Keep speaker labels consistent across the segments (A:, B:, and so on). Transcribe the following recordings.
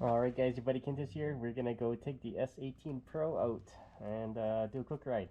A: Alright guys, your buddy Kintips here. We're gonna go take the S18 Pro out and do a quick ride.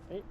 A: Hey.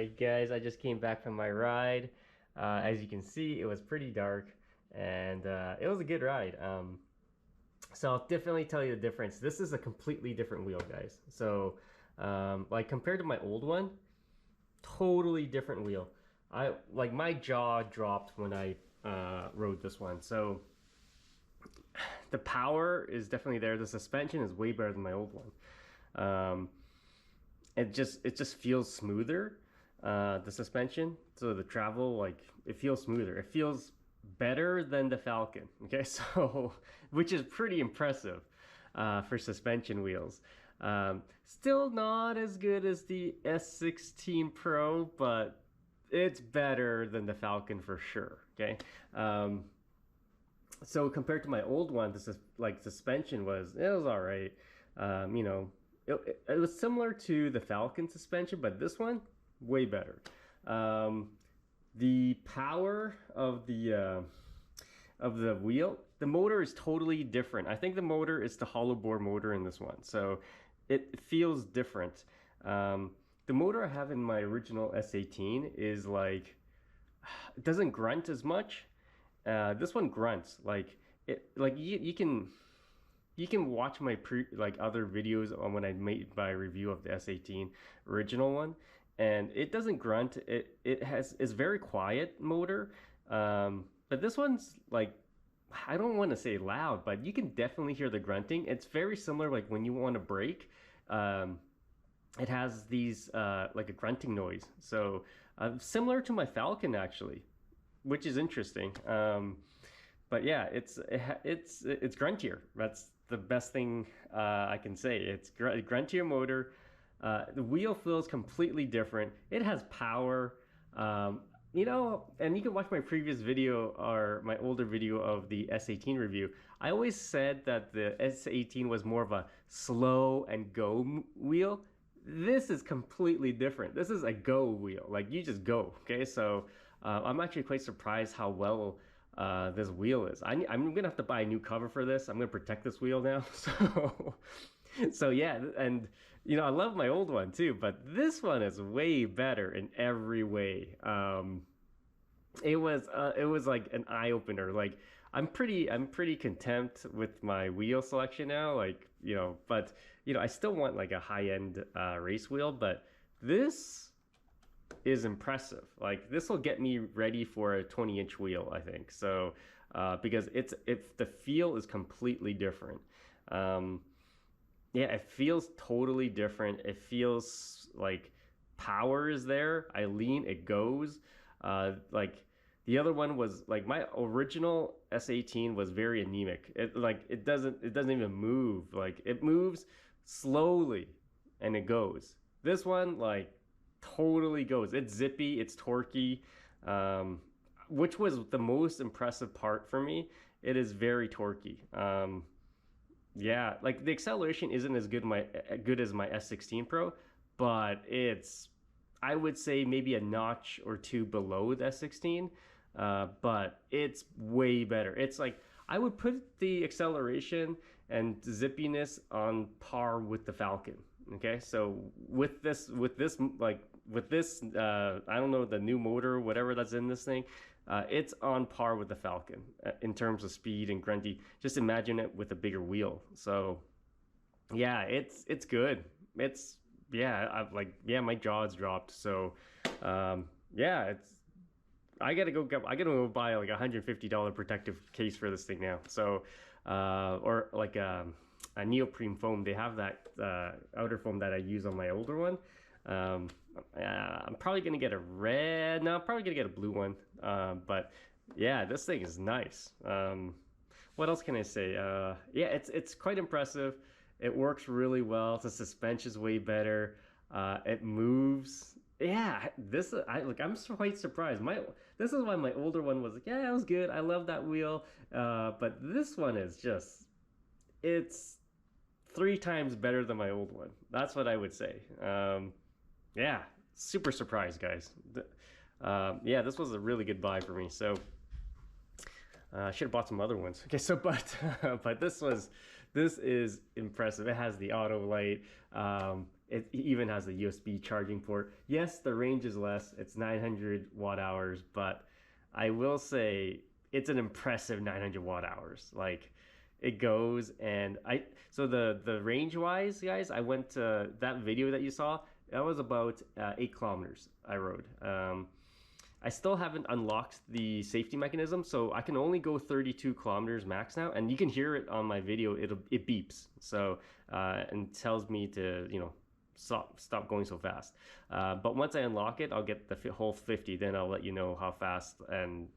A: Alright guys, I just came back from my ride. As you can see, it was pretty dark, and it was a good ride. So I'll definitely tell you the difference. This is a completely different wheel, guys. So like compared to my old one, totally different wheel. My jaw dropped when I rode this one. So the power is definitely there. The suspension is way better than my old one. It just feels smoother, the suspension. So the travel, like, it feels smoother. It feels better than the Falcon. Okay, so which is pretty impressive for suspension wheels. Still not as good as the S18pro, but it's better than the Falcon for sure. Okay. So compared to my old one, this is like suspension was all right. You know, it was similar to the Falcon suspension, but this one way better. The power of the wheel, the motor is totally different. I think the motor is the hollow bore motor in this one, so it feels different. The motor I have in my original S18 is like, it doesn't grunt as much. This one grunts like it. Like you can watch my other videos on when I made my review of the S18 original one, and it doesn't grunt. It's very quiet motor, but this one's like, I don't want to say loud, but you can definitely hear the grunting. It's very similar, like when you want to brake. It has these like a grunting noise, so similar to my Falcon actually, which is interesting. But yeah, it's gruntier. That's the best thing I can say. It's gruntier motor. The wheel feels completely different. It has power. You know, and you can watch my previous video or my older video of the S18 review. I always said that the S18 was more of a slow and go wheel. This is completely different. This is a go wheel. Like, you just go. Okay, so I'm actually quite surprised how well this wheel is. I'm gonna have to buy a new cover for this. I'm gonna protect this wheel now. So yeah, and you know, I love my old one too, but this one is way better in every way. It was like an eye opener. Like, I'm pretty content with my wheel selection now. Like, you know, but you know, I still want like a high-end race wheel, but this is impressive. Like, this will get me ready for a 20-inch wheel, I think. So because the feel is completely different. Yeah, it feels totally different. It feels like power is there. I lean, it goes. Like the other one was like, my original S18 was very anemic. It doesn't even move. Like, it moves slowly and it goes. This one, like, totally goes. It's zippy, it's torquey, which was the most impressive part for me. It is very torquey. Yeah, like the acceleration isn't as good as my S18pro, but it's, I would say, maybe a notch or two below the S16, but it's way better. It's like, I would put the acceleration and zippiness on par with the Falcon. Okay, so with this I don't know, the new motor, whatever that's in this thing, it's on par with the Falcon in terms of speed and grunty. Just imagine it with a bigger wheel. So yeah, it's good. It's, yeah, my jaw's dropped. So yeah, I gotta go buy like $150 protective case for this thing now. So or like a neoprene foam. They have that outer foam that I use on my older one. I'm probably gonna get a red. No, I'm probably gonna get a blue one. But yeah, this thing is nice. What else can I say? Yeah, it's quite impressive. It works really well. The suspension's way better. It moves. Yeah, I'm quite surprised. This is why my older one was like, yeah, it was good. I love that wheel. But this one is just, it's 3 times better than my old one. That's what I would say. Yeah, super surprised, guys. Yeah, this was a really good buy for me. So I should have bought some other ones. Okay, so but this was This is impressive. It has the auto light. It even has a USB charging port. Yes, the range is less. It's 900 watt hours, but I will say it's an impressive 900 watt hours. Like it goes and so the range wise, guys, I went to that video that you saw. That was about 8 kilometers I rode. I still haven't unlocked the safety mechanism, so I can only go 32 kilometers max now, and you can hear it on my video. It beeps, so and tells me to stop going so fast. But once I unlock it, I'll get the whole 50. Then I'll let you know how fast and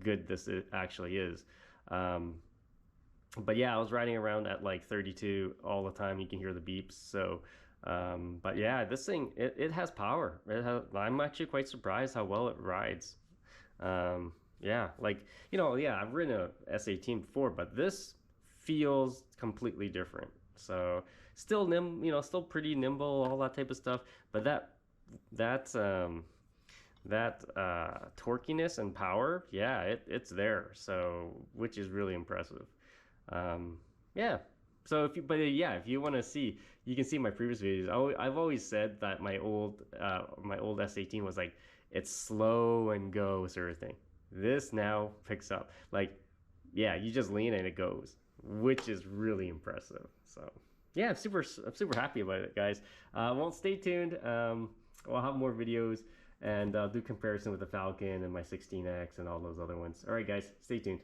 A: good this actually is. But yeah, I was riding around at like 32 all the time. You can hear the beeps. So, but yeah, this thing it has power. I'm actually quite surprised how well it rides. Yeah, like yeah, I've ridden a S18 before, but this feels completely different. So still still pretty nimble, all that type of stuff. But that torquiness and power, yeah, it's there. So which is really impressive. Yeah. So if you want to see, you can see my previous videos. I've always said that my old S18 was like it's slow and go sort of thing. This now picks up like, yeah, you just lean and it goes, which is really impressive. So yeah, I'm super happy about it, guys. Well, stay tuned. I'll have more videos and I'll do comparison with the Falcon and my 16X and all those other ones. All right, guys, stay tuned.